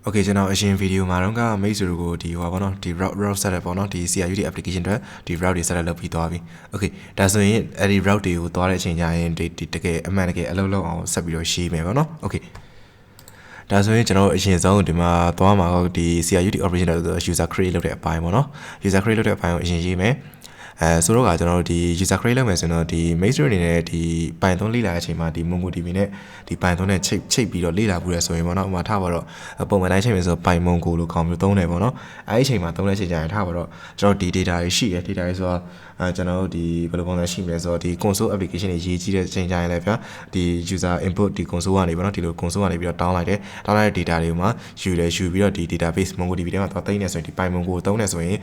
Okay ကျွန်တော်အရှင်ဗီဒီယိုမှာတော့ကမိတ်ဆွေတို့ကိုဒီဟောပါတော့ဒီ route set ပေါ့နော်ဒီ CRUD application တွေဒီ route တွေ set လုပ်ပြီးသွားပြီ Okay ဒါဆိုရင်အဲ့ဒီ route တွေကိုသွားတဲ့အချိန်ကျရင်ဒီတကယ်အမှန်တကယ်အလုပ်လုပ်အောင်ဆက်ပြီးတော့ရှင်းမယ်ပေါ့နော် Okay ဒါဆိုရင်ကျွန်တော်အရင်ဆုံးဒီမှာသွားမှာဒီ CRUD operation တွေ user create လုပ်တဲ့အပိုင်းပေါ့နော် user create လုပ်တဲ့အပိုင်းကိုအရင်ရေးမယ်ဆိုတော့ကကျွန်တော်ဒီ user create လုပ်မယ်ဆိုတော့ဒီ master အနေနဲ့ဒီ Python လေ့လာတဲ့အချိန်မှာဒီ MongoDB နဲ့ဒီ Python နဲ့ချိတ်ပြီးတော့လေ့လာဖို့ရဆိုရင်ပေါ့နော်ဥပမာထားပါတော့ပုံမှန်တိုင်းချိန်မယ်ဆိုတော့ PyMongo လို့ခေါင်းမျိုးသုံးတယ်ပေါ့နော်အဲ့ဒီအချိန်မှာသုံးတဲ့အချိန်ကျရင်ထားပါတော့ကျွန်တော်ဒီ data တွေရှိတယ် data တွေဆိုတော့ကျွန်တော်တို့ဒီဘယ်လိုပုံစံရှိမလဲဆိုတော့ဒီ console application တွေရေးကြည့်တဲ့အချိန်ကျရင်လည်းဗျာဒီ user input ဒီ console ကနေပေါ့နော်ဒီလို console ကနေပြီးတော့ down လိုက်တဲ့ data တွေကိုမှယူပြီးတော့ဒီ database MongoDB ထဲမှာသွားသိမ်းနေဆိုရင်ဒီ PyMongo ကိုသုံးနေဆိုရင်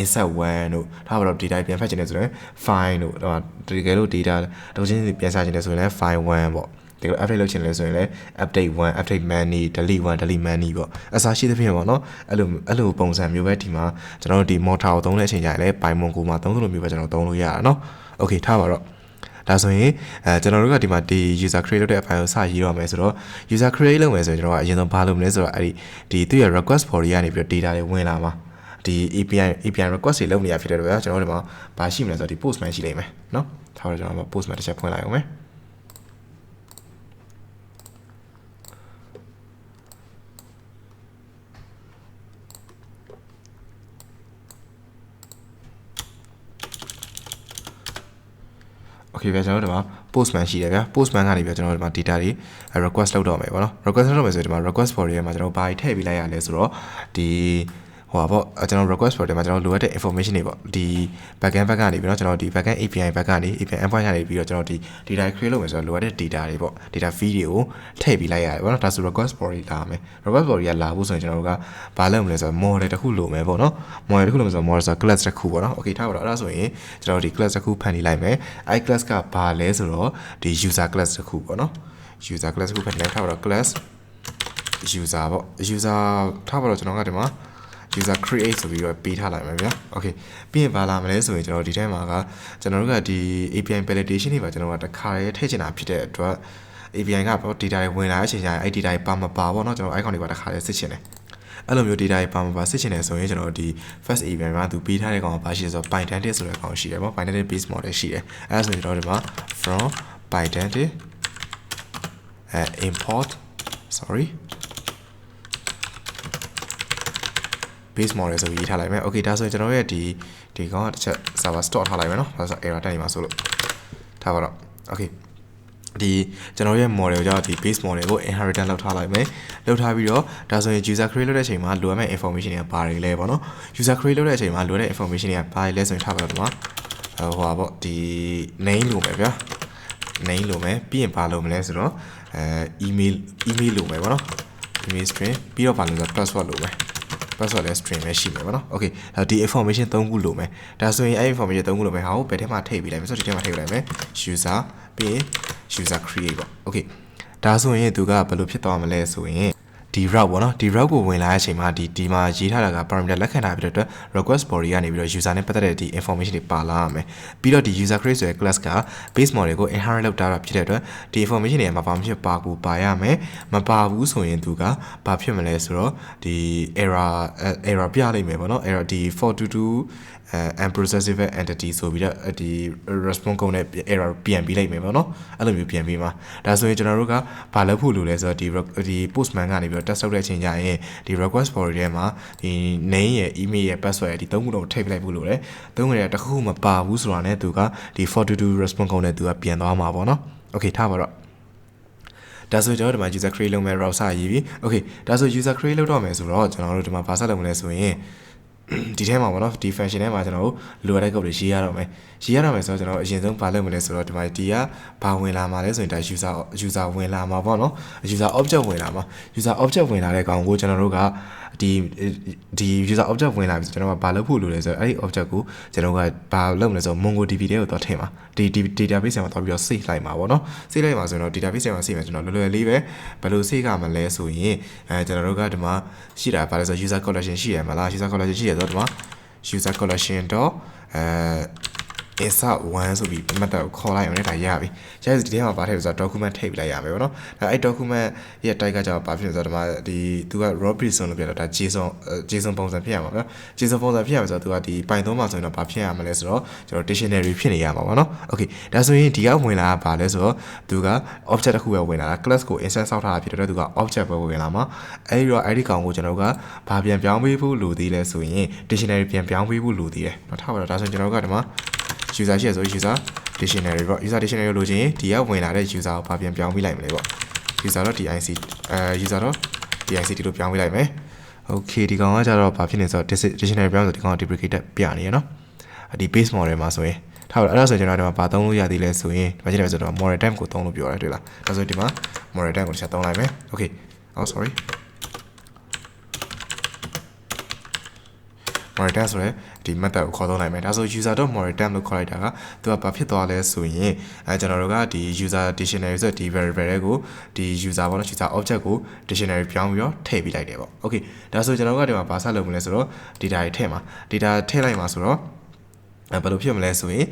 insert 1တို့ထားပါတော့ data ပြန်ဖတ်ချင်တယ်ဆိုရင် file တို့တကယ်လို့ data တစ်ချင်းပြန်စားချင်တယ်ဆိုရင်လည်း file 1ပေါ့ဒီလို update လုပ်ချင်လဲဆိုရင်လည်း update 1 update many delete 1 delete many ပေါ့အစားရှိသဖြင့်ပေါ့နော်အဲ့လိုပုံစံမျိုးပဲဒီမှာကျွန်တော်တို့ဒီ motor ကိုသုံးတဲ့အချိန်ကျရင်လည်း PyMongo မှာသုံးသလိုမျိုးပဲကျွန်တော်သုံးလို့ရတာเนาะ Okay ထားပါတော့ဒါဆိုရင်ကျွန်တော်တို့ကဒီမှာဒီ user create လုပ်တဲ့အပိုင်းကိုစရေးတော့မယ်ဆိုတော့ user create လုပ်မယ်ဆိုရင်ကျွန်တော်ကအရင်ဆုံးဘာလုပ်မလဲဆိုတော့အဲ့ဒီသူ့ရဲ့ request body ကနေပြီးတော့ data တွေဝင်လာမှာဒီ API request တွေလုပ်နေရဖြစ်တယ်တော့ဗျာကျွန်တော်တို့ဒီမှာဘာရှိမလဲဆိုတော့ဒီ postman ရှိလိမ့်မယ်เนาะထားတော့ကျွန်တော် postman တစ်ချက်ဖွင့်လိုက်အောင်မယ်Okay ဗျာကျွန်တော်တို့ဒီမှာ postman ရှိတယ်ဗျာ postman ကနေပြီးကျွန်တော်တို့ဒီမှာ data တွေ request လုပ်တော့မယ်ပေါ့နော် request လုပ်မယ်ဆိုရင်ဒီမှာ request body ထဲမှာကျွန်တော်ဘာတွေထည့်ပေးလိုက်ရလဲဆိုတော့ဒီဟိုပါပေါ့ကျွန်တော် request body မှာကျွန်တော်လိုအပ်တဲ့ information တွေပေါ့ဒီ backend ဘက်ကနေပြီးတော့ကျွန်တော်ဒီ backend API ဘက်ကနေ API endpoint ကနေပြီးတော့ကျွန်တော်ဒီ data create လုပ်မယ်ဆိုတော့လိုအပ်တဲ့ data တွေပေါ့ data feed တွေကိုထည့်ပေးလိုက်ရတယ်ပေါ့နော်ဒါဆို request body လာမယ် request body ကလာဖို့ဆိုရင်ကျွန်တော်တို့ကဘာလုပ်မလဲဆိုတော့ model တစ်ခုလိုမယ်ပေါ့နော် model တစ်ခုလိုမယ်ဆိုတော့ model ဆို class တစ်ခုပေါ့နော် Okay ထားပါတော့အဲ့ဒါဆိုရင်ကျွန်တော်ဒီ class တစ်ခုဖန်တီးလိုက်မယ်အဲ့ class ကဘာလဲဆိုတော့ဒီ user class တစ်ခုပေါ့နော် user class တစ်ခုဖန်တီးလိုက်ထားပါတော့ class user ပေါ့ user ထားပါတော့ကျွန်တော်ကဒီမှာuser create ဆိုပြီးတော့ပေးထားလိုက်မယ်ဗျာ Okay ပြီးရင်ဘာလာမလဲဆိုရင်ကျွန်တော်ဒီထဲမှာကကျွန်တော်တို့ကဒီ API validation တွေပါကျွန်တော်ကတစ်ခါတည်းထည့်ချင်တာဖြစ်တဲ့အတွက် API ကပေါ့ data တွေဝင်လာတဲ့အချိန်ကျရင်အဲ့ data တွေပါမပါပေါ့เนาะကျွန်တော် icon တွေပါတစ်ခါတည်းစစ်ချင်တယ်အဲ့လိုမျိုး data တွေပါမပါစစ်ချင်တယ်ဆိုရင်ကျွန်တော်ဒီ first API မှာသူပေးထားတဲ့ကောင်ကဘာရှိလဲဆိုတော့ Pydantic ဆိုတဲ့ကောင်ရှိတယ်ပေါ့ Pydantic base model ရှိတယ်အဲ့ဒါဆိုရင်ကျွန်တော်ဒီမှာ from Pydantic import base model ဆိုပြီးရေးထားလိုက်မယ် Okay ဒါဆိုရင်ကျွန်တော်ရဲ့ဒီကောင်ကတစ်ချက် server store ထားလိုက်မယ်เนาะဒါဆို error တက်နေမှာဆိုလို့ထားပါတော့ Okay ဒီကျွန်တော်ရဲ့ model ကိုကြောင့်ဒီ base model ကို inheritance လောက်ထားလိုက်မယ်လောက်ထားပြီးတော့ဒါဆိုရင် user create လုပ်တဲ့အချိန်မှာလိုအပ်မယ့် information တွေကဘာတွေလဲပေါ့နော် user create လုပ်တဲ့အချိန်မှာလိုတဲ့ information တွေကဘာတွေလဲဆိုရင်ထားပါတော့ဒီမှာဟိုပါပေါ့ဒီ name လိုမယ်ဗျာ name လိုမယ်ပြီးရင်ဘာလိုမလဲဆိုတော့email လိုမယ်ပေါ့နော် email string ပြီးတော့ဘာလို့ဆိုတော့ password လိုမယ် password လည်း string ပဲရှိမယ်ပေါ့နော် Okay ဒီ information 3ခုလိုမယ်ဒါဆိုရင်အဲ့ information 3ခုလိုမယ်ဟာကိုဘယ်ထဲမှာထည့်ပေးလိုက်မလဲဆိုတော့ဒီထဲမှာထည့်ပေးလိုက်မယ် user ပြီးရင် user create ပေါ့ Okay ဒါဆိုရင်သူကဘယ်လိုဖြစ်သွားမလဲဆိုရင်ဒီ route ပေါ့နော်ဒီ route ကိုဝင်လာတဲ့အချိန်မှာဒီမှာရေးထားတာက parameter လက်ခံထားပြီးတော့ request body ကနေပြီးတော့ user နဲ့ပတ်သက်တဲ့ဒီ information တွေပါလာရမယ်ပြီးတော့ဒီ user create ဆိုတဲ့ class က base model ကို inherit လုပ်တာဖြစ်တဲ့အတွက်ဒီ information တွေကမပါမဖြစ်ပါရမယ်မပါဘူးဆိုရင်သူကဘာဖြစ်မလဲဆိုတော့ဒီ error ပြလိုက်မယ်ပေါ့နော် error ဒီ 422 unprocessed entity ဆိုပြီးတော့ဒီ response code နဲ့ error ပြန်ပေးလိုက်မယ်ပေါ့နော်အဲ့လိုမျိုးပြန်ပေးမှာဒါဆိုရင်ကျွန်တော်တို့ကဘာလုပ်ဖို့လိုလဲဆိုတော့ဒီ postman ကနေပြီးတော့ test လုပ်တဲ့အချိန်ကျရင်ဒီ request body ထဲမှာဒီ name ရဲ့ email ရဲ့ password ရဲ့ဒီသုံးခုလုံးထည့်ပေးလိုက်ဖို့လိုတယ်သုံးခုရဲ့တစ်ခုမပါဘူးဆိုတာနဲ့သူကဒီ 422 response code နဲ့သူကပြန်သွားမှာပေါ့နော် Okay ထားပါတော့ဒါဆိုကျွန်တော်တို့ဒီမှာ user create လုပ်မယ် route စရေးပြီ Okay ဒါဆို user create လုပ်တော့မယ်ဆိုတော့ကျွန်တော်တို့ဒီမှာဘာဆက်လုပ်မလဲဆိုရင်ဒီထဲမှာပေါ့နော်ဒီ function ထဲမှာကျွန်တော်တို့လိုအပ်တဲ့ code တွေရေးရတော့မယ်ဆိုတော့ကျွန်တော်အရင်ဆုံးဘာလုပ်မလဲဆိုတော့ဒီမှာဒီကဘာဝင်လာမှာလဲဆိုရင်ဒါ user ဝင်လာမှာပေါ့နော် user object ဝင်လာမှာ user object ဝင်လာတဲ့ကောင်ကိုကျွန်တော်တို့ကဒီ user object ဝင်လာပြီဆိုကျွန်တော်ကဘာလုပ်ဖို့လိုလဲဆိုတော့အဲ့ဒီ object ကိုကျွန်တော်ကဘာလုပ်မလဲဆိုတော့ MongoDB ထဲကိုတော့ထည့်မှာဒီ database ထဲမှာတော့ပြီးတော့ save လိုက်မှာပေါ့နော် save လိုက်မှာဆိုတော့ database ထဲမှာ save မယ်ကျွန်တော်လွယ်လေးပဲဘယ်လို save ကမလဲဆိုရင်ကျွန်တော်တို့ကဒီမှာရှိတာဘာလဲဆို user collection ရှိရမှာလား user collection ရှိရဆိုတော့ဒီမှာ user collection insert 1ဆိုပြီး method ကိုခေါ်လိုက်အောင်လည်းဒါရပြီ။ကျန်ဒီထဲမှာပါထည့်ပြီးဆိုတော့ document ထည့်ပြလိုက်ရမယ်ပေါ့နော်။ဒါအဲ့ document ရဲ့ type ကကြောင့်ပါဖြစ်နေဆိုတော့ဒီမှာဒီသူက raw JSON လို့ပြောတော့ဒါ JSON ပုံစံဖြစ်ရမှာဗျာ။ JSON ပုံစံဖြစ်ရမှာဆိုတော့သူကဒီ Python မှာဆိုရင်တော့ဘာဖြစ်ရမလဲဆိုတော့ကျွန်တော် dictionary ဖြစ်နေရမှာပေါ့နော်။ Okay ဒါဆိုရင်ဒီကဝင်လာတာဘာလဲဆိုတော့သူက object တစ်ခုပဲဝင်လာတာ class ကို instance ဆောက်ထားတာဖြစ်တဲ့အတွက်သူက object ပဲဝင်လာမှာ။အဲ့ဒီတော့အဲ့ဒီကောင်ကိုကျွန်တော်ကဘာပြန်ပြောင်းပေးဖို့လိုသေးလဲဆိုရင် dictionary ပြန်ပြောင်းပေးဖို့လိုသေးတယ်။နော်ထားပါတော့ဒါဆိုရင်ကျွန်တော်ကဒီမှာuser ရှိရဆို user dictionary ပေါ့ user dictionary လို့ချင်းဒီကဝင်လာတဲ့ user ကိုဘာပြန်ပြောင်းပေးလိုက်မလဲပေါ့ user.dic user.dict လို့ပြောင်းပေးလိုက်မယ် okay ဒီကောင်ကကြတော့ဘာဖြစ်နေဆိုတော့ dictionary ပြောင်းဆိုဒီကောင်က duplicate ပြနေရနော်ဒီ base model မှာဆိုရင်ထားပါအဲ့ဒါဆိုကျွန်တော်ဒီမှာဘာသုံးလို့ရသေးလဲဆိုရင်ဒီမှာကြည့်လိုက်ဆိုတော့ model type ကိုသုံးလို့ပြောရတယ်တွေ့လားဒါဆိုဒီမှာ model type ကိုတစ်ချက်သုံးလိုက်မယ် okay oh sorry model type ဆိုရဲဒီ method ကိုခေါ်သုံးလိုက်မယ်ဒါဆို user.model type လို့ခေါ်လိုက်တာကသူကဘာဖြစ်သွားလဲဆိုရင်ကျွန်တော်တို့ကဒီ user dictionary ဆိုတဲ့ဒီ variable တွေကိုဒီ user ပေါ့နော် user object ကို dictionary ပြောင်းပြီးတော့ထည့်ပေးလိုက်တယ်ပေါ့ okay ဒါဆိုကျွန်တော်တို့ကဒီမှာဘာဆက်လုပ်မလဲဆိုတော့ data တွေထည့်မှာ data ထည့်လိုက်မှာဆိုတော့ဘယ်လိုဖြစ်မလဲဆိုရင်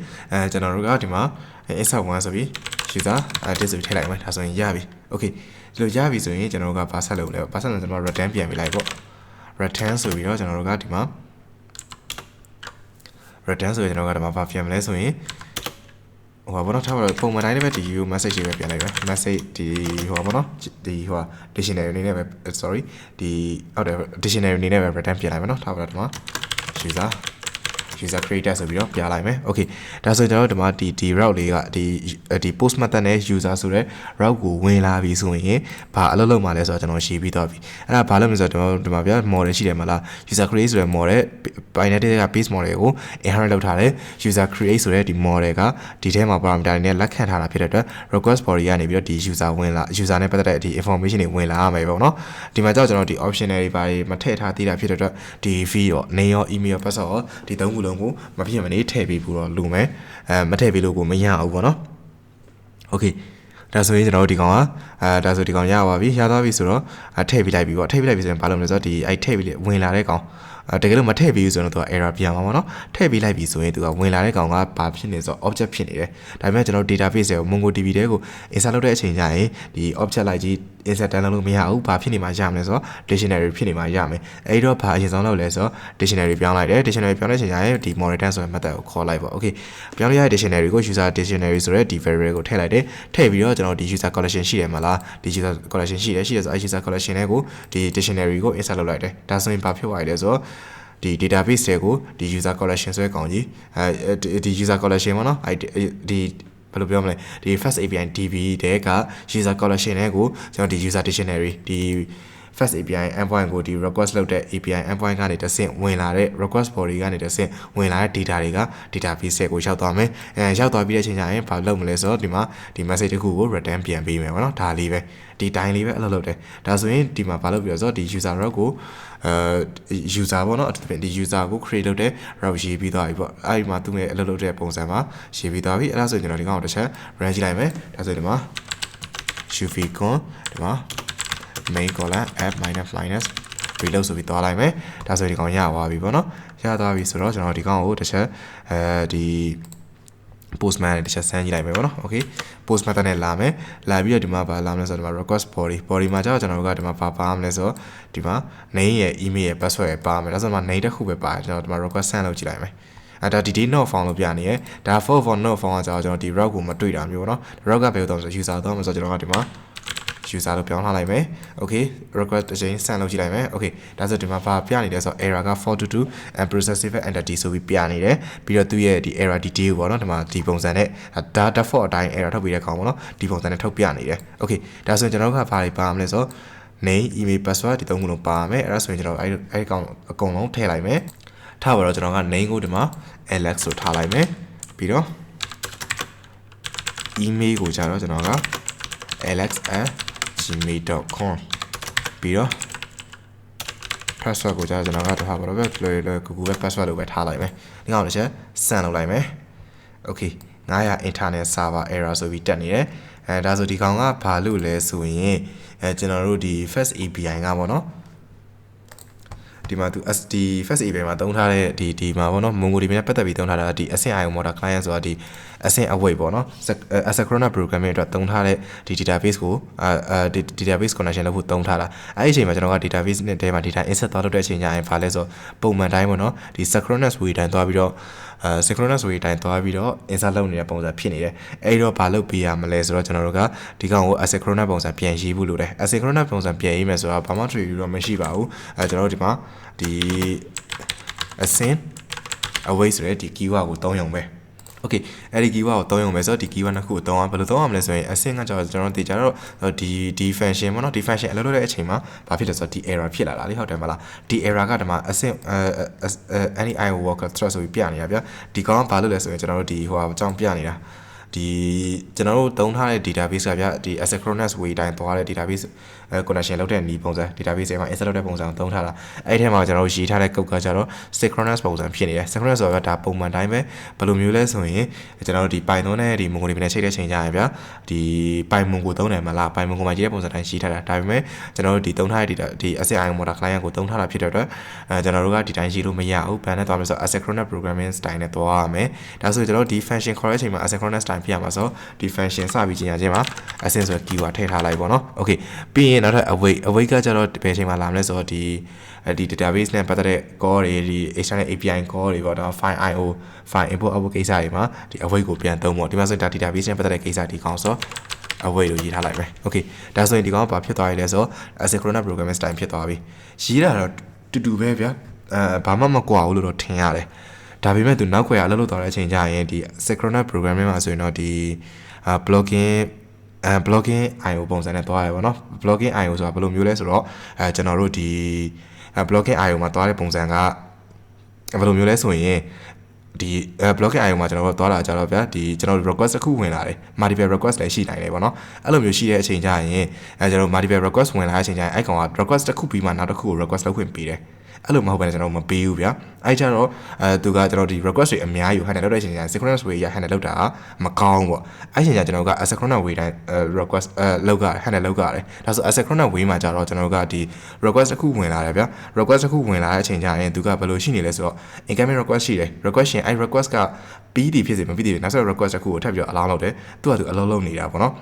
ကျွန်တော်တို့ကဒီမှာ insert 1ဆိုပြီး user this ဆိုပြီးထည့်လိုက်မယ်ဒါဆိုရင်ရပြီ okay ဒီလိုရပြီဆိုရင်ကျွန်တော်တို့ကဘာဆက်လုပ်လဲဘာဆက်လုပ်ကျွန်တော် return ပြန်ပေးလိုက်ပေါ့ return ဆိုပြီးတော့ကျွန်တော်တို့ကဒီမှာ return ဆိုရင်ကျွန်တော်ကဒီမှာဘာပြန်မလဲဆိုရင်ဟိုဘာပေါ့နော်ထားပါတော့ပုံမှန်တိုင်းလည်းပဲဒီ message တွေပဲပြန်လိုက်ပဲ message ဒီဟိုဘာပေါ့နော်ဒီဟို dictionary အနေနဲ့ပဲ sorry ဒီဟုတ်တယ် dictionary အနေနဲ့ပဲ return ပြန်လိုက်မယ်နော်ထားပါတော့ဒီမှာ user creator ဆိုပြီးတော့ပြလိုက်မယ် okay ဒါဆိုကျွန်တော်တို့ဒီမှာဒီ route လေးကဒီ post method နဲ့ user ဆိုတဲ့ route ကိုဝင်လာပြီဆိုရင်ဘာအလုပ်လုပ်မှာလဲဆိုတော့ကျွန်တော်ရှင်းပြီးတော့ပြီအဲ့ဒါဘာလုပ်မလဲဆိုတော့ကျွန်တော်ဒီမှာပြ model ရှိတယ်မလား user create ဆိုတဲ့ model binary က base model ကို inherit လုပ်ထားတယ် user create ဆိုတဲ့ဒီ model ကဒီထဲမှာ parameter တွေနဲ့လက်ခံထားတာဖြစ်တဲ့အတွက် request body ကနေပြီးတော့ဒီ user ဝင်လာ user နဲ့ပတ်သက်တဲ့ဒီ information တွေဝင်လာရမယ်ပေါ့နော်ဒီမှာကြောက်ကျွန်တော်ဒီ optional တွေပါမထည့်ထားသေးတာဖြစ်တဲ့အတွက်ဒီ fee ရော name ရော email ရော password ရောဒီသုံးခုလုံးကိုမဖြစ်မနေထည့်ပေးဖို့တော့လိုမယ်မထည့်ပေးလို့ကိုမရအောင်ပေါ့နော် okay ဒါဆိုရင်ကျွန်တော်တို့ဒီကောင်ကဒါဆိုဒီကောင်ရပါပြီရသွားပြီဆိုတော့ထည့်ပေးလိုက်ပြီပေါ့ထည့်ပေးလိုက်ပြီဆိုရင်ဘာလုပ်မလဲဆိုတော့ဒီအဲ့ထည့်ပေးဝင်လာတဲ့ကောင်တကယ်လို့မထည့်ပေးဘူးဆိုတော့သူက error ပြန်မှာပေါ့နော်ထည့်ပေးလိုက်ပြီဆိုရင်သူကဝင်လာတဲ့ကောင်ကဘာဖြစ်နေဆိုတော့ object ဖြစ်နေတယ်ဒါပေမဲ့ကျွန်တော်တို့ database ကို MongoDB တဲကို insert လုပ်တဲ့အချိန်ကျရင်ဒီ object လိုက်ကြီး insert တန်းလို့မရဘူးဘာဖြစ်နေမှရမလဲဆိုတော့ dictionary ဖြစ်နေမှရမယ်အဲ့တော့ဘာအရင်ဆုံးလုပ်လဲဆိုတော့ dictionary ပြောင်းလိုက်တယ် dictionary ပြောင်းတဲ့အချိန်ကျရင်ဒီ model type ဆိုတဲ့ method ကိုခေါ်လိုက်ပေါ့ okay ပြောင်းလိုက်ရတဲ့ dictionary ကို user dictionary ဆိုတဲ့ဒီ variable ကိုထည့်လိုက်တယ်ထည့်ပြီးတော့ကျွန်တော်ဒီ user collection ရှိတယ်မလားဒီ user collection ရှိတယ်ဆိုအဲ့ user collection တွေကိုဒီ dictionary ကို insert လုပ်လိုက်တယ်ဒါဆိုရင်ဘာဖြစ်သွားလဲဆိုတော့ဒီ database တွေကိုဒီ user collection ဆိုတဲ့ကောင်ကြီးဒီ user collection ပေါ့နော်ဒီဘယ်လိုပြောမလဲဒီ first API DB တဲ့က user collection တွေကိုကျွန်တော်ဒီ user dictionary ဒီ first API endpoint ကိုဒီ request လုပ်တဲ့ API endpoint ကနေတဆင့်ဝင်လာတဲ့ request body ကနေတဆင့်ဝင်လာတဲ့ data တွေက database ကိုရောက်သွားမယ်ရောက်သွားပြီးတဲ့အချိန်ကျရင်ဘာလုပ်မလဲဆိုတော့ဒီမှာဒီ message တစ်ခုကို return ပြန်ပေးမယ်ပေါ့နော်ဒါလေးပဲဒီတိုင်းလေးပဲအလုပ်လုပ်တယ်ဒါဆိုရင်ဒီမှာဘာလုပ်ပြီးတော့ဆိုတော့ဒီ user route ကိုuser ပေါ့နော်ဒီ user ကို create လုပ်တဲ့ route ရေးပြီးသွားပြီပေါ့အဲ့ဒီမှာသူ့ရဲ့အလုပ်လုပ်တဲ့ပုံစံမှာရေးပြီးသွားပြီအဲ့ဒါဆိုရင်ကျွန်တော်ဒီကောင်ကိုတစ်ချက် run ကြည့်လိုက်မယ်ဒါဆိုရင်ဒီမှာ shufficon ဒီမှာmain column app minus reload ဆိုပြီးသွားလိုက်မယ်ဒါဆိုဒီကောင်ရသွားပြီပေါ့နော်ရသွားပြီဆိုတော့ကျွန်တော်ဒီကောင်ကိုတစ်ချက်ဒီ postman နဲ့တစ်ချက်ဆန်းကြည့်လိုက်မယ်ပေါ့နော် okay post method နဲ့လာမယ်လာပြီးတော့ဒီမှာဘာလာမလဲဆိုတော့ဒီမှာ request body မှာကျတော့ကျွန်တော်တို့ကဒီမှာပါမလဲဆိုတော့ဒီမှာ name ရဲ့ email ရဲ့ password ရဲ့ပါမယ်ဒါဆိုတော့ name တစ်ခုပဲပါတယ်ကျွန်တော်ဒီမှာ request send လုပ်ကြည့်လိုက်မယ်ဒါဒီ not found လို့ပြနေရယ်ဒါ for not found ကကျွန်တော်ဒီ route ကိုမတွေ့တာမျိုးပေါ့နော် route ကဘယ်လိုတော့ဆို user တော့ဆိုတော့ကျွန်တော်ကဒီမှာ user လို့ပြောင်းထားလိုက်မယ် okay request တစ်ချိန် send လုပ်ကြည့်လိုက်မယ် okay ဒါဆိုဒီမှာဘာပြနေလဲဆိုတော့ error က422 and processive entity ဆိုပြီးပြနေတယ်ပြီးတော့သူ့ရဲ့ဒီ error detail ပေါ့နော်ဒီမှာဒီပုံစံနဲ့ဒါ default အတိုင်း error ထုတ်ပေးတဲ့ကောင်ပေါ့နော်ဒီပုံစံနဲ့ထုတ်ပြနေတယ် okay ဒါဆိုရင်ကျွန်တော်တို့ကဘာတွေပါမလဲဆိုတော့ name email password ဒီသုံးခုလုံးပါမယ်အဲ့ဒါဆိုရင်ကျွန်တော်အဲ့ကောင်အကုန်လုံးထည့်လိုက်မယ်ထားပါတော့ကျွန်တော်က name ကိုဒီမှာ alex ဆိုထားလိုက်မယ်ပြီးတော့ email ကိုကျတော့ကျွန်တော်က alex@gmail.com ပြီးတော့ password ကိုကျွန်တော်ကတော့ထားပါတော့ပဲလွယ်Google ပဲ password လို့ပဲထားလိုက်မယ်ဒီကောင်တစ်ချက် send လုပ်လိုက်မယ် okay 900 internet server error ဆိုပြီးတက်နေတယ်ဒါဆိုဒီကောင်ကဘာလို့လဲဆိုရင်ကျွန်တော်တို့ဒီ first API ကပေါ့နော်ဒီ ဒီမှာသူ SD first API မှာတုံးထားတဲ့ဒီမှာပေါ့နော် MongoDB နဲ့ပတ်သက်ပြီးတုံးထားတာဒီ async IO model client ဆိုတာဒီ async await ပေါ့နော် asynchronous programming အတွက်တုံးထားတဲ့ဒီ database ကိုdatabase connection လုပ်ဖို့တုံးထားတာအဲ့ဒီအချိန်မှာကျွန်တော်က database နဲ့ထဲမှာ data insert သွားလုပ်တဲ့အချိန်ကျရင်ဘာလဲဆိုပုံမှန်တိုင်းပေါ့နော်ဒီ synchronous way တိုင်းသွားပြီးတော့synchronous way တိုင်းသွားပြီးတော့ insert လုပ်နေတဲ့ပုံစံဖြစ်နေတယ်အဲ့တော့ဘာလုပ်ပေးရမလဲဆိုတော့ကျွန်တော်တို့ကဒီကောင်ကို asynchronous ပုံစံပြန်ရေးဖို့လိုတယ် asynchronous ပုံစံပြန်ရေးမယ်ဆိုတာဘာမှ trade တော့မရှိပါဘူးကျွန်တော်တို့ဒီမှာဒီ async await ဆိုတဲ့ဒီ keyword ကိုသုံးရုံပဲ okay အဲ့ဒီ keyword ကိုသုံးရုံပဲဆိုတော့ဒီ keyword နှစ်ခုကိုသုံးအောင်ဘယ်လိုသုံးအောင်မလဲဆိုရင် async ကကျွန်တော်သိကြတော့ဒီ function ပေါ့နော်ဒီ function အလုပ်လုပ်တဲ့အချိန်မှာဘာဖြစ်လဲဆိုတော့ဒီ error ဖြစ်လာတာလေဟုတ်တယ်မလားဒီ error ကဒီမှာ async any IO worker thread ဆိုပြီးပြနေတာဗျာဒီကောင်ကဘာလုပ်လဲဆိုရင်ကျွန်တော်တို့ဒီဟိုအကြောင်းပြနေတာဒီကျွန်တော်တို့သုံးထားတဲ့ database ကဗျာဒီ asynchronous way တိုင်းသွားတဲ့ database connection လုပ်တဲ့နည်းပုံစံ database ထဲမှာ insert လုပ်တဲ့ပုံစံကိုသုံးထားတာအဲ့ဒီထဲမှာကျွန်တော်တို့ရေးထားတဲ့ code ကကျတော့ synchronous ပုံစံဖြစ်နေတယ် synchronous ဆိုတာဒါပုံမှန်တိုင်းပဲဘယ်လိုမျိုးလဲဆိုရင်ကျွန်တော်တို့ဒီ Python နဲ့ဒီ MongoDB နဲ့ချိန်တဲ့ချိန်ကြရင်ဗျာဒီ Pymongo သုံးတယ်မလား Pymongo မှာရေးတဲ့ပုံစံတိုင်းရေးထားတာဒါပေမဲ့ကျွန်တော်တို့ဒီသုံးထားတဲ့ဒီ async IO model client ကိုသုံးထားတာဖြစ်တဲ့အတွက်ကျွန်တော်တို့ကဒီတိုင်းရေးလို့မရဘူးဘယ်နဲ့သွားမလဲဆိုတော့ asynchronous programming style နဲ့သွားရမယ်ဒါဆိုကျွန်တော်တို့ဒီ function ခေါ်တဲ့အချိန်မှာ asynchronous style ဖြစ်ရမှာဆိုဒီ function စပြီးကျင်ရခြင်းမှာ async ဆိုတဲ့ keyword ထည့်ထားလိုက်ပေါ့နော် okay ပြီးရင်နောက်ထပ် await ကကျတော့ဘယ်အချိန်မှာလာမလဲဆိုတော့ဒီ database နဲ့ပတ်သက်တဲ့ call တွေဒီ external API call တွေပေါ့နော် file IO file import output ကိစ္စတွေမှာဒီ await ကိုပြန်သုံးပေါ့ဒီမှာဆိုဒါ database နဲ့ပတ်သက်တဲ့ကိစ္စဒီကောင်ဆို await လို့ရေးထားလိုက်မယ် okay ဒါဆိုရင်ဒီကောင်ကဘာဖြစ်သွားရလဲဆိုတော့ asynchronous programming style ဖြစ်သွားပြီရေးတာတော့တူပဲဗျာဘာမှမကွာဘူးလို့တော့ထင်ရတယ်ဒါပေမဲ့သူနောက်ခွဲအလုပ်လုပ်သွားတဲ့အချိန်ကျရင်ဒီ synchronous programming မှာဆိုရင်တော့ဒီ blocking IO ပုံစံနဲ့သွားရပါတော့ blocking IO ဆိုတာဘယ်လိုမျိုးလဲဆိုတော့ကျွန်တော်တို့ဒီ blocking IO မှာသွားတဲ့ပုံစံကဘယ်လိုမျိုးလဲဆိုရင်ဒီ blocking IO မှာကျွန်တော်တို့သွားလာကြတော့ဗျာဒီကျွန်တော်တို့ request တစ်ခုဝင်လာတယ် multiple request လည်းရှိနိုင်တယ်ပေါ့နော်အဲ့လိုမျိုးရှိတဲ့အချိန်ကျရင်ကျွန်တော် multiple request ဝင်လာတဲ့အချိန်ကျရင်အဲ့ကောင်က request တစ်ခုပြီးမှနောက်တစ်ခုကို request လုပ်ခွင့်ပေးတယ်အဲ့လိုမဟုတ်ဘဲကျွန်တော်မပေးဘူးဗျာအဲ့ကြတော့သူကကျွန်တော်ဒီ request တွေအများကြီး handle လုပ်တဲ့အချိန်ကျရင် synchronous way ရ handle လုပ်တာမကောင်းပေါ့အဲ့ချိန်ကျကျွန်တော်က asynchronous way တိုင်း request လုပ်က handle လုပ်ရတယ်ဒါဆို asynchronous way မှာကျတော့ကျွန်တော်ကဒီ request တစ်ခုဝင်လာတယ်ဗျာ request တစ်ခုဝင်လာတဲ့အချိန်ကျရင်သူကဘယ်လိုရှိနေလဲဆိုတော့ incoming request ရှိတယ် request ရှင်အဲ့ request ကပြီးတည်ဖြစ်စေမပြီးတည်နောက်ဆက် request တစ်ခုကိုထပ်ပြီးတော့ allow လုပ်တယ်သူကသူအလုပ်လုပ်နေတာပေါ့နော်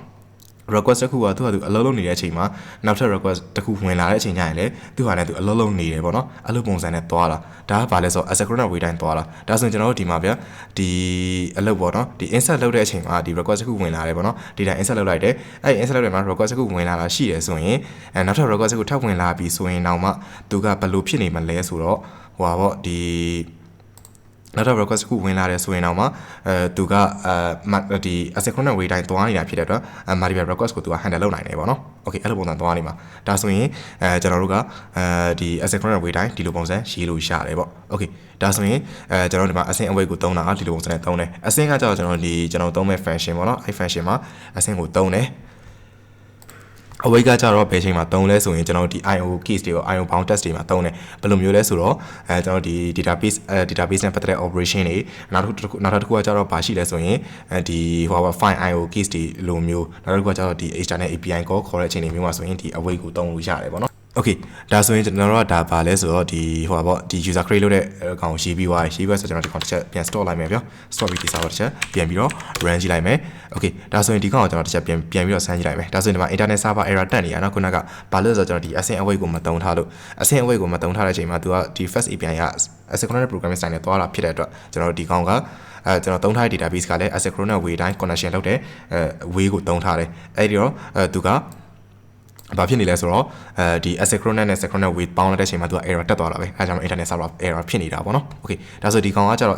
request တစ်ခုကသူအလုပ်လုပ်နေတဲ့အချိန်မှာနောက်ထပ် request တစ်ခုဝင်လာတဲ့အချိန်ကျရင်လေသူဟာလည်းသူအလုပ်လုပ်နေတယ်ပေါ့နော်အဲ့လိုပုံစံနဲ့သွားတာဒါကဘာလဲဆိုတော့ asynchronous way တိုင်းသွားတာဒါဆိုရင်ကျွန်တော်တို့ဒီမှာဗျာဒီအလုပ်ပေါ့နော်ဒီ insert လုပ်တဲ့အချိန်မှာဒီ request တစ်ခုဝင်လာတယ်ပေါ့နော်ဒီတိုင်း insert လုပ်လိုက်တယ်အဲ့ insert လုပ်တဲ့မှာ request တစ်ခုဝင်လာတာရှိတယ်ဆိုရင်နောက်ထပ် request တစ်ခုထပ်ဝင်လာပြီဆိုရင်တော့မှသူကဘယ်လိုဖြစ်နေမလဲဆိုတော့ဟိုပါပေါ့ဒီနောက်တော့ request ခုဝင်လာတယ်ဆိုရင်တော့မှသူကဒီ asynchronous way တိုင်းသွားနေတာဖြစ်တဲ့အတွက် multiple request ကိုသူက handle လုပ်နိုင်တယ်ပေါ့နော် okay အဲ့လိုပုံစံသွားနေမှာဒါဆိုရင်ကျွန်တော်တို့ကဒီ asynchronous way တိုင်းဒီလိုပုံစံရေးလို့ရတယ်ပေါ့ okay ဒါဆိုရင်ကျွန်တော်ဒီမှာ async await ကိုသုံးတာဒီလိုပုံစံနဲ့သုံးတယ် async ကကျတော့ကျွန်တော်သုံးမဲ့ function ပေါ့နော်အဲ့ function မှာ async ကိုသုံးတယ်await ကကြတော့ဘယ်ချိန်မှာသုံးလဲဆိုရင်ကျွန်တော်ဒီ IO case တွေကို IO bound test တွေမှာသုံးတယ်ဘယ်လိုမျိုးလဲဆိုတော့ကျွန်တော်ဒီ database နဲ့ပတ်သက်တဲ့ operation တွေနောက်တစ်ခုကကြတော့ဘာရှိလဲဆိုရင်ဒီဟို file IO case တွေလိုမျိုးနောက်တစ်ခုကကြတော့ဒီ external API call ခေါ်တဲ့အချိန်တွေမျိုးမှာဆိုရင်ဒီ await ကိုသုံးလို့ရတယ်ပေါ့နော်okay ဒါဆိုရင်ကျွန်တော်တို့ကဒါပါလဲဆိုတော့ဒီဟိုပါပေါ့ဒီ user create လုပ်တဲ့ကောင်ရေးပြီးသွားရေးပြီးဆိုကျွန်တော်ဒီကောင်တစ်ချက်ပြန် store လိုက်မယ်ဗျာ store ပြီးဒီ server တစ်ချက်ပြန်ပြီးတော့ run ကြည့်လိုက်မယ် okay ဒါဆိုရင်ဒီကောင်ကိုကျွန်တော်တစ်ချက်ပြန်ပြီးတော့ဆန်းကြည့်လိုက်မယ်ဒါဆိုရင်ဒီမှာ internet server error တက်နေရနော်ခုနကဘာလို့ဆိုတော့ကျွန်တော်ဒီ async await ကိုမသုံးထားလို့ async await ကိုမသုံးထားတဲ့အချိန်မှာသူကဒီ first API က asynchronous programming style နဲ့သွားတာဖြစ်တဲ့အတွက်ကျွန်တော်ဒီကောင်ကကျွန်တော်သုံးထားတဲ့ database ကလည်း asynchronous way တိုင်း connection လုပ်တဲ့way ကိုသုံးထားတယ်အဲ့ဒီတော့သူကဘာဖြစ်နေလဲဆိုတော့ဒီ asynchronous နဲ့ synchronous way ပေါင်းလိုက်တဲ့အချိန်မှာသူက error တက်သွားတာပဲအဲဒါကြောင့် internet server error ဖြစ်နေတာပေါ့နော် okay ဒါဆိုဒီကောင်ကကျတော့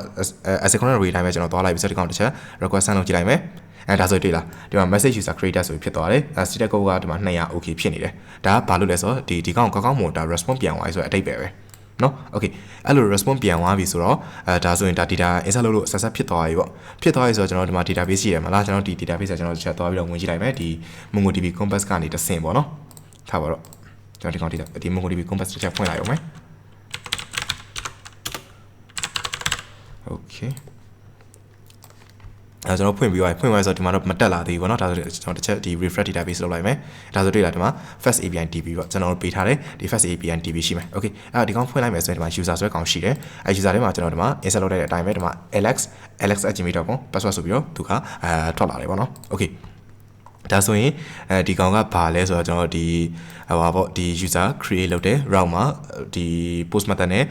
asynchronous way တိုင်းပဲကျွန်တော်သွားလိုက်ပြီဆိုတော့ဒီကောင်တစ်ချက် request send လုပ်ကြည့်လိုက်မယ်ဒါဆိုတွေ့လားဒီမှာ message user created ဆိုဖြစ်သွားတယ်static code ကဒီမှာ200 okay ဖြစ်နေတယ်ဒါကဘာလို့လဲဆိုတော့ဒီကောင်ကောင်းမွန်တာ response ပြန်သွားပြီဆိုတော့အတိတ်ပဲနော် okay အဲ့လို response ပြန်သွားပြီဆိုတော့ဒါဆိုရင်ဒါ data insert လုပ်လို့ access ဖြစ်သွားပြီပေါ့ဖြစ်သွားပြီဆိုတော့ကျွန်တော်ဒီမှာ database ရှိရမှာလားကျွန်တော်ဒီ database ကကျွန်တော်ချက်သွားပြီးတော့ဝင်ကြည့်လိုက်မယ်ဒီ MongoDB Compass ကနေတဆင့်ပေါ့နော်ထားပါတော့ကျွန်တော်ဒီ MongoDB Compass တစ်ချက်ဖွင့်လိုက်အောင်မယ် okay ကျွန်တော်ဖွင့်ပြီးသွားဖွင့်သွားဆိုတော့ဒီမှာတော့မတက်လာသေးဘူးเนาะဒါဆိုကျွန်တော်တစ်ချက်ဒီ refresh database လုပ်လိုက်မယ်ဒါဆိုတွေ့လာဒီမှာ first API DB ပေါ့ကျွန်တော်တို့ပေးထားတယ်ဒီ first API DB ရှိမယ် okay အဲ့ဒီကောင်ဖွင့်လိုက်မယ်ဆိုရင်ဒီမှာ user ဆိုတဲ့ကောင်ရှိတယ်အဲ့ user ထဲမှာကျွန်တော်ဒီမှာ insert လုပ်တဲ့အတိုင်းပဲဒီမှာ alex@gmail.com password ဆိုပြီးတော့သူကထွက်လာတယ်ပေါ့เนาะ okay ဒါဆိုရင်ဒီကောင်ကဘာလဲဆိုတော့ကျွန်တော်ဒီဟိုပါပေါ့ဒီ user create လုပ်တဲ့ route မှာဒီ post method နဲ့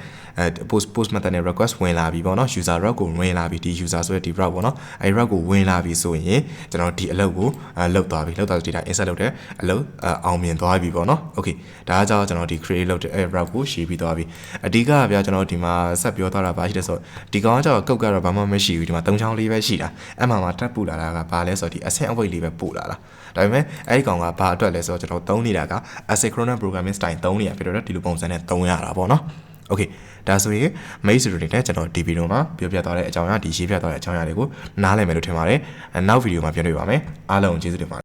post method နဲ့ request ဝင်လာပြီပေါ့နော် user route ကိုဝင်လာပြီဒီ user ဆိုတဲ့ဒီ route ပေါ့နော်အဲဒီ route ကိုဝင်လာပြီဆိုရင်ကျွန်တော်ဒီအလုပ်ကိုလုပ်သွားပြီလုပ်သွားဒီတိုင်း insert လုပ်တဲ့အလုပ်အောင်မြင်သွားပြီပေါ့နော် okay ဒါကကြောင့်ကျွန်တော်ဒီ create လုပ်တဲ့ route ကိုရှင်းပြီးသွားပြီအဓိကကဗျာကျွန်တော်ဒီမှာဆက်ပြောသွားတာဘာရှိလဲဆိုတော့ဒီကောင်ကကြောင့်ကုတ်ကတော့ဘာမှမရှိဘူးဒီမှာ3ချောင်းလေးပဲရှိတာအဲ့မှာတက်ပူလာတာကဘာလဲဆိုတော့ဒီ async await လေးပဲပို့လာတာဒါပေမဲ့အဲ့ဒီကောင်ကဘာအတွက်လဲဆိုတော့ကျွန်တော်သုံးနေတာက asynchronous programming style သုံးနေရဖြစ်တော့ဒီလိုပုံစံနဲ့သုံးရတာပေါ့နော် okay ဒါဆိုရင် main studio တွေနဲ့ကျွန်တော်ဒီဗီဒီယိုမှာပြောပြသွားတဲ့အကြောင်းအရာဒီရေးပြသွားတဲ့အကြောင်းအရာတွေကိုနားလည်မယ်လို့ထင်ပါတယ်နောက်ဗီဒီယိုမှာပြန်တွေ့ပါမယ်အားလုံးကျေးဇူးတင်ပါတယ်